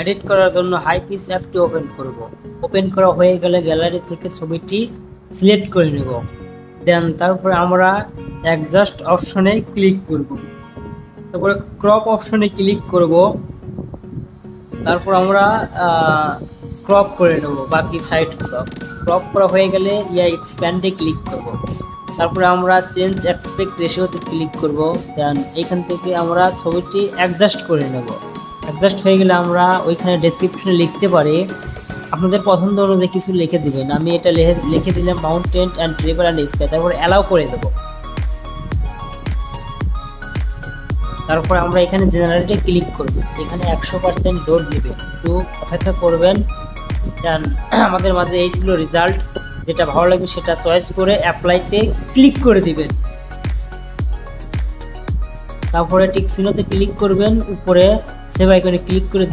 Edit করার জন্য হাইপিক্স অ্যাপটি ওপেন করব। ওপেন করা হয়ে গেলে গ্যালারি থেকে ছবিটি সিলেক্ট করে নেব। দেন তারপরে আমরা অ্যাডজাস্ট অপশনে ক্লিক করব। তারপরে ক্রপ অপশনে ক্লিক করব। তারপর আমরা ক্রপ করে নেব বাকি সাইডগুলো। ক্রপ করা হয়ে গেলে এক্সপ্যান্ডে ক্লিক করব। তারপরে আমরা চেঞ্জ অ্যাসপেক্ট রেশিওতে ক্লিক করব। দেন এখান থেকে আমরা ছবিটি অ্যাডজাস্ট করে নেব। অ্যাডজাস্ট হয়ে গেলে আমরা ওইখানে ডেসক্রিপশনে লিখতে পারি, আপনাদের পছন্দ অনুযায়ী কিছু লিখে দিবেন। আমি এটা লিখে দিলাম mountain and river and sky. তারপরে অ্যালাউ করে দেবো। তারপর আমরা এখানে জেনারেটে ক্লিক করব। এখানে 100% লোড নেবে, একটু অপেক্ষা করবেন। দেন আমাদের মাঝে এই ছিল রেজাল্ট। যেটা ভালো লাগবে সেটা চয়েস করে অ্যাপ্লাইতে ক্লিক করে দিবেন। তারপরে টিক চিহ্নতে ক্লিক করবেন, উপরে সেভ আইকনে ক্লিক করে